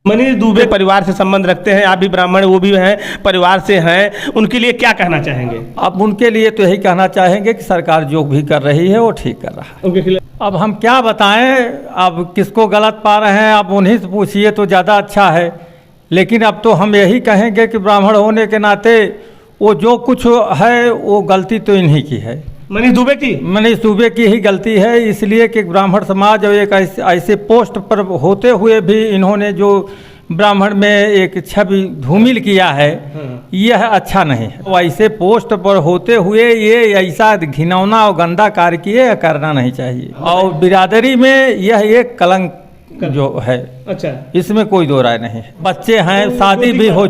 मनीष दुबे परिवार से संबंध रखते हैं, आप भी ब्राह्मण, वो भी हैं, परिवार से हैं, उनके लिए क्या कहना चाहेंगे? अब उनके लिए तो यही कहना चाहेंगे कि सरकार जो भी कर रही है वो ठीक कर रहा है। उनके खिलाफ अब हम क्या बताएं, अब किसको गलत पा रहे हैं, अब उन्हीं से पूछिए तो ज़्यादा अच्छा है। लेकिन अब तो हम यही कहेंगे कि ब्राह्मण होने के नाते वो जो कुछ है वो गलती तो इन्हीं की है, मनीष दुबे की ही गलती है। इसलिए कि ब्राह्मण समाज और एक ऐसे पोस्ट पर होते हुए भी इन्होंने जो ब्राह्मण में एक छवि धूमिल किया है, यह अच्छा नहीं है। तो ऐसे पोस्ट पर होते हुए ये ऐसा घिनौना और गंदा कार्य किए करना नहीं चाहिए। और बिरादरी में यह एक कलंक जो है, अच्छा, इसमें कोई दो राय नहीं है। बच्चे हैं, शादी भी हो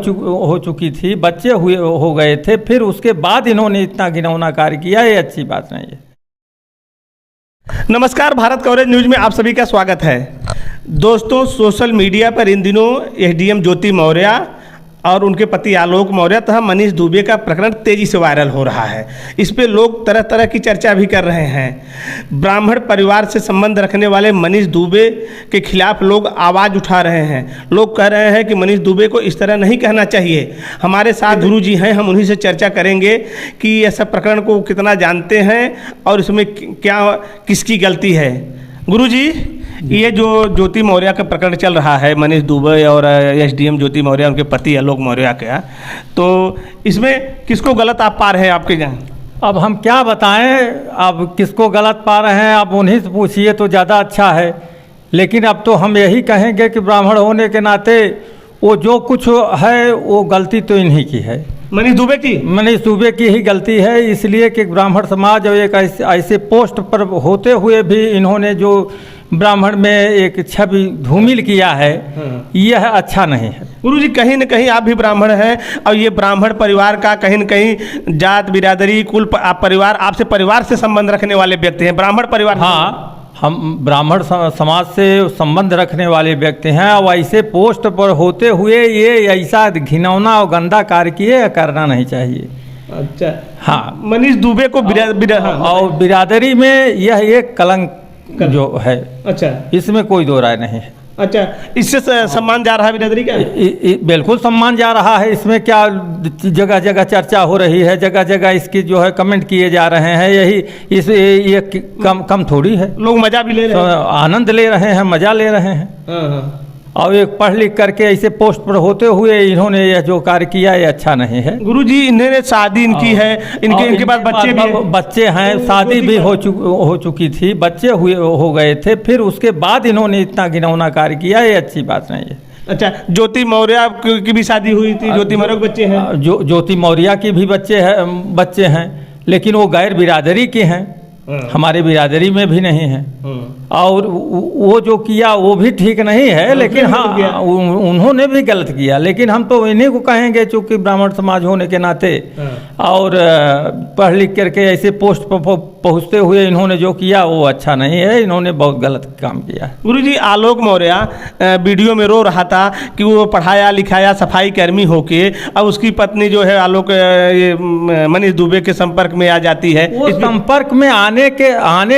चुकी थी, बच्चे हो गए थे, फिर उसके बाद इन्होंने इतना घिनौना कार्य किया, ये अच्छी बात नहीं है। नमस्कार, भारत कवरेज न्यूज में आप सभी का स्वागत है। दोस्तों, सोशल मीडिया पर इन दिनों एसडीएम ज्योति मौर्य और उनके पति आलोक मौर्य तथा मनीष दुबे का प्रकरण तेजी से वायरल हो रहा है। इस पे लोग तरह तरह की चर्चा भी कर रहे हैं। ब्राह्मण परिवार से संबंध रखने वाले मनीष दुबे के खिलाफ लोग आवाज़ उठा रहे हैं। लोग कह रहे हैं कि मनीष दुबे को इस तरह नहीं कहना चाहिए। हमारे साथ गुरु जी हैं, हम उन्हीं से चर्चा करेंगे कि ऐसा प्रकरण को कितना जानते हैं और इसमें क्या किसकी गलती है। गुरु जी, ये जो ज्योति मौर्य का प्रकरण चल रहा है, मनीष दुबे और एसडीएम ज्योति मौर्य, उनके पति आलोक मौर्य का, तो इसमें किसको गलत आप पा रहे हैं आपके यहाँ? अब हम क्या बताएं, अब किसको गलत पा रहे हैं, अब उन्हीं से पूछिए तो ज़्यादा अच्छा है। लेकिन अब तो हम यही कहेंगे कि ब्राह्मण होने के नाते वो जो कुछ है वो गलती तो इन्हीं की है, मनीष दुबे की ही गलती है। इसलिए कि ब्राह्मण समाज और एक ऐसे पोस्ट पर होते हुए भी इन्होंने जो ब्राह्मण में एक छवि धूमिल किया है, यह अच्छा नहीं है। गुरुजी, कहीं न कहीं आप भी ब्राह्मण हैं और ये ब्राह्मण परिवार का कहीं न कहीं जात बिरादरी कुल परिवार, आपसे परिवार से संबंध रखने वाले व्यक्ति हैं, ब्राह्मण परिवार। हाँ, हम ब्राह्मण समाज से संबंध रखने वाले व्यक्ति हैं और ऐसे पोस्ट पर होते हुए ये ऐसा घिनौना और गंदा कार्य किए करना नहीं चाहिए। अच्छा, हाँ, मनीष दुबे को और बिरादरी में यह एक कलंक जो है, अच्छा, इसमें कोई दो राय नहीं है। अच्छा, इससे सम्मान जा रहा है बिरादरी का? बिल्कुल सम्मान जा रहा है। इसमें क्या जगह जगह चर्चा हो रही है, जगह जगह इसकी जो है कमेंट किए जा रहे हैं। यही ये कम थोड़ी है, लोग मजा भी ले रहे हैं, आनंद ले रहे हैं, मजा ले रहे हैं। हाँ। और एक पढ़ लिख करके ऐसे पोस्ट पर होते हुए इन्होंने यह जो कार्य किया ये अच्छा नहीं है। गुरुजी, इन्होंने शादी इनकी है, इनके पास बच्चे हैं, शादी भी हो चुकी थी, बच्चे हो गए थे, फिर उसके बाद इन्होंने इतना घिनौना कार्य किया, ये अच्छी बात नहीं है। अच्छा, ज्योति मौर्य की भी शादी हुई थी, ज्योति मौर्य के बच्चे हैं, ज्योति मौर्य की भी बच्चे हैं, लेकिन वो गैर बिरादरी के हैं, हमारे बिरादरी में भी नहीं है। और वो जो किया वो भी ठीक नहीं है, लेकिन हाँ, उन्होंने भी गलत किया। लेकिन हम तो इन्हीं को कहेंगे, चूँकि ब्राह्मण समाज होने के नाते और पढ़ लिख करके ऐसे पोस्ट पर पहुँचते हुए इन्होंने जो किया वो अच्छा नहीं है, इन्होंने बहुत गलत काम किया है। गुरुजी, आलोक मौर्य वीडियो में रो रहा था कि वो पढ़ाया लिखाया सफाई कर्मी होके अब उसकी पत्नी जो है आलोक मनीष दुबे के संपर्क में आ जाती है। वो संपर्क में आने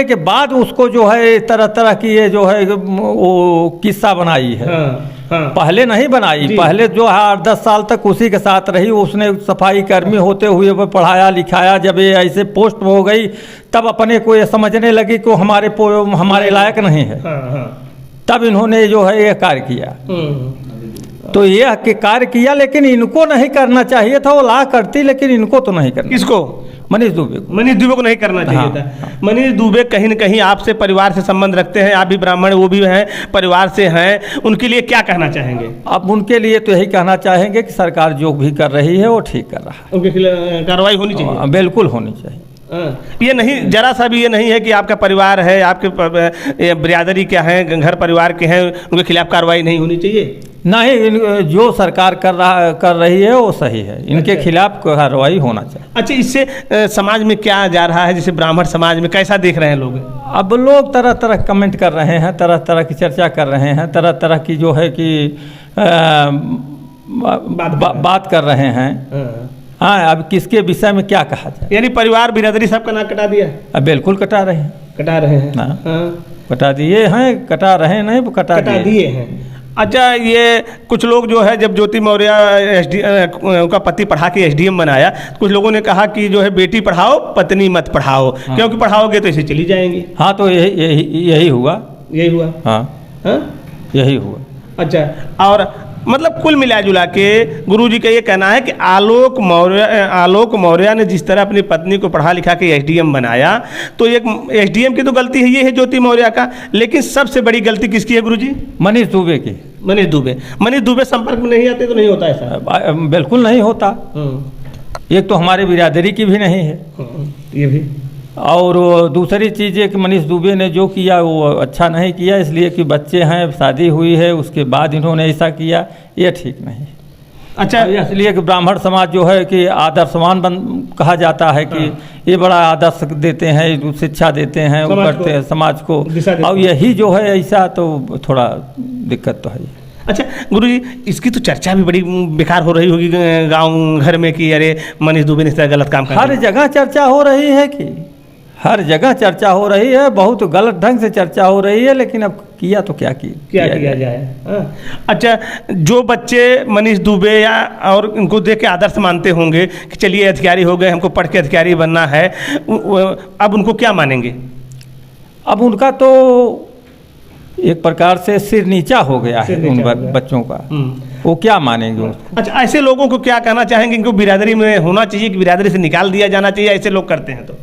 के बाद उसको जो है तरह तरह की ये जो है वो किस्सा बनाई है। हाँ। पहले नहीं बनाई, पहले जो है 8-10 साल तक उसी के साथ रही, उसने सफाई कर्मी होते हुए वो पढ़ाया लिखाया। जब ये ऐसे पोस्ट हो गई तब अपने को ये समझने लगी कि हमारे लायक नहीं है। तब इन्होंने जो है ये कार्य किया। तो यह कार्य किया, लेकिन इनको नहीं करना चाहिए था। वो ला करती, लेकिन इनको तो नहीं करना। किसको? मनीष दुबे को नहीं करना चाहिए था। मनीष दुबे कहीं न कहीं आपसे परिवार से संबंध रखते हैं, आप भी ब्राह्मण, वो भी हैं, परिवार से हैं, उनके लिए क्या कहना चाहेंगे? अब उनके लिए तो यही कहना चाहेंगे कि सरकार जो भी कर रही है वो ठीक कर रहा है, उनके खिलाफ कार्रवाई होनी चाहिए। बिल्कुल होनी चाहिए। ये नहीं, जरा सा भी ये नहीं है कि आपका परिवार है, आपके बिरादरी क्या है, घर परिवार के हैं, उनके खिलाफ कार्रवाई नहीं होनी चाहिए? नहीं, जो सरकार कर रही है वो सही है, इनके खिलाफ कार्रवाई होना चाहिए। अच्छा, इससे समाज में क्या जा रहा है, जैसे ब्राह्मण समाज में कैसा देख रहे हैं लोग? अब लोग तरह तरह कमेंट कर रहे हैं, तरह तरह की चर्चा कर रहे हैं, तरह तरह की जो है कि बात कर रहे हैं। हाँ, अब किसके विषय में क्या कहा जाए? यानी परिवार बिरादरी सबका नाक कटा दिया? अब बिल्कुल कटा रहे हैं। कटा रहे हैं। हाँ, कटा दिए हैं, कटा रहे नहीं, कटा दिए हैं। अच्छा, ये कुछ लोग जो है, जब ज्योति मौर्य उनका पति पढ़ा के एसडीएम बनाया, कुछ लोगों ने कहा कि जो है बेटी पढ़ाओ पत्नी मत पढ़ाओ, क्योंकि पढ़ाओगे तो ऐसे चली जाएंगी। हाँ, तो यही हुआ। यही हुआ। हाँ, हाँ, यही हुआ। अच्छा, और मतलब कुल मिला जुला के गुरुजी का ये कहना है कि आलोक मौर्य ने जिस तरह अपनी पत्नी को पढ़ा लिखा के एसडीएम बनाया, तो एक एसडीएम की तो गलती है, ये है ज्योति मौर्य का, लेकिन सबसे बड़ी गलती किसकी है गुरुजी? मनीष दुबे की। मनीष दुबे संपर्क में नहीं आते तो नहीं होता ऐसा? बिल्कुल नहीं होता। एक तो हमारे बिरादरी की भी नहीं है, ये भी, और दूसरी चीज़ है कि मनीष दुबे ने जो किया वो अच्छा नहीं किया, इसलिए कि बच्चे हैं, शादी हुई है, उसके बाद इन्होंने ऐसा किया, ये ठीक नहीं। अच्छा, इसलिए कि ब्राह्मण समाज जो है कि आदर्शवान कहा जाता है कि ये बड़ा आदर्श देते हैं, शिक्षा देते हैं, वो करते हैं समाज को, और यही जो है ऐसा, तो थोड़ा दिक्कत तो है। अच्छा गुरुजी, इसकी तो चर्चा भी बड़ी बेकार हो रही होगी गांव घर में कि अरे मनीष दुबे ने इस तरह गलत काम कर, हर जगह चर्चा हो रही है कि हर जगह चर्चा हो रही है, बहुत गलत ढंग से चर्चा हो रही है, लेकिन अब किया तो क्या किया जाए। अच्छा, जो बच्चे मनीष दुबे या और इनको देख के आदर्श मानते होंगे कि चलिए अधिकारी हो गए, हमको पढ़ के अधिकारी बनना है, अब उनको क्या मानेंगे? अब उनका तो एक प्रकार से सिर नीचा हो गया है उन बच्चों का, वो क्या मानेंगे उसको? अच्छा, ऐसे लोगों को क्या कहना चाहेंगे? इनको बिरादरी में होना चाहिए कि बिरादरी से निकाल दिया जाना चाहिए? ऐसे लोग करते हैं तो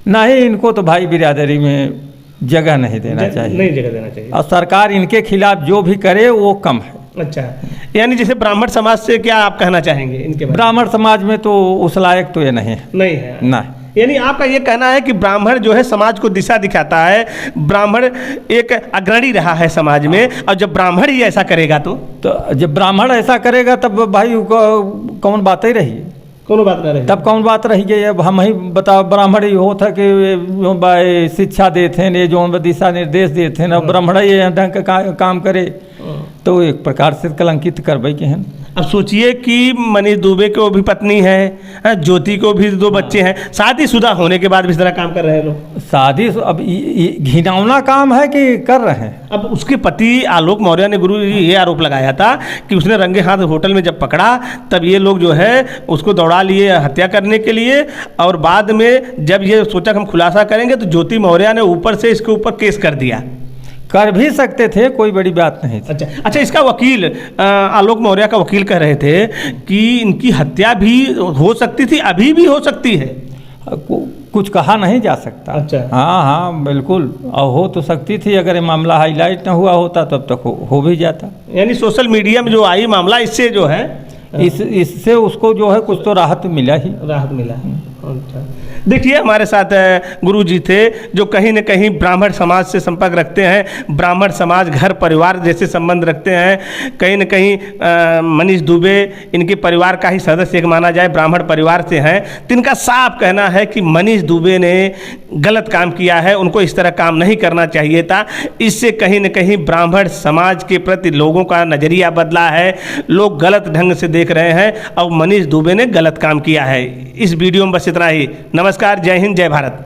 नहीं, इनको तो भाई बिरादरी में जगह नहीं देना चाहिए, नहीं जगह देना चाहिए, और सरकार इनके खिलाफ जो भी करे वो कम है। अच्छा, यानी जैसे ब्राह्मण समाज से क्या आप कहना चाहेंगे इनके बारे? ब्राह्मण समाज में तो उस लायक तो ये नहीं है। नहीं है ना, यानी आपका ये कहना है कि ब्राह्मण जो है समाज को दिशा दिखाता है, ब्राह्मण एक अग्रणी रहा है समाज में, और जब ब्राह्मण ही ऐसा करेगा तो जब ब्राह्मण ऐसा करेगा तब भाई कौन बात ही रही, कौन बात ना रही, तब कौन बात रही गई? अब हम ही बताओ, ब्राह्मण ही हो था कि शिक्षा देते हैं, जो दिशा निर्देश देते हैं, ब्राह्मण ये ढंग का काम करे तो एक प्रकार से कलंकित करबे के हैं। अब सोचिए कि मनीष दुबे को भी पत्नी है, ज्योति को भी 2 बच्चे हैं, शादीशुदा होने के बाद भी इस तरह काम कर रहे हैं लोग। शादी अब घिनौना काम है कि कर रहे हैं। अब उसके पति आलोक मौर्य ने गुरु ये आरोप लगाया था कि उसने रंगे हाथ होटल में जब पकड़ा तब ये लोग जो है उसको दौड़ा लिए हत्या करने के लिए, और बाद में जब ये सोचा हम खुलासा करेंगे तो ज्योति मौर्य ने ऊपर से इसके ऊपर केस कर दिया। कर भी सकते थे, कोई बड़ी बात नहीं थी। अच्छा, इसका वकील आलोक मौर्य का वकील कह रहे थे कि इनकी हत्या भी हो सकती थी, अभी भी हो सकती है, कुछ कहा नहीं जा सकता। अच्छा, हाँ बिल्कुल, और हो तो सकती थी, अगर ये मामला हाईलाइट न हुआ होता तब तक हो भी जाता। यानी सोशल मीडिया में जो आई मामला, इससे जो है इससे उसको जो है कुछ तो राहत मिला ही। अच्छा, देखिए हमारे साथ गुरु जी थे जो कहीं न कहीं ब्राह्मण समाज से संपर्क रखते हैं, ब्राह्मण समाज घर परिवार जैसे संबंध रखते हैं। कहीं न कहीं मनीष दुबे इनके परिवार का ही सदस्य एक माना जाए, ब्राह्मण परिवार से हैं, तो इनका साफ कहना है कि मनीष दुबे ने गलत काम किया है, उनको इस तरह काम नहीं करना चाहिए था। इससे कहीं न कहीं ब्राह्मण समाज के प्रति लोगों का नज़रिया बदला है, लोग गलत ढंग से देख रहे हैं और मनीष दुबे ने गलत काम किया है। इस वीडियो में बस इतना ही। नमस्कार, जय हिंद, जय भारत।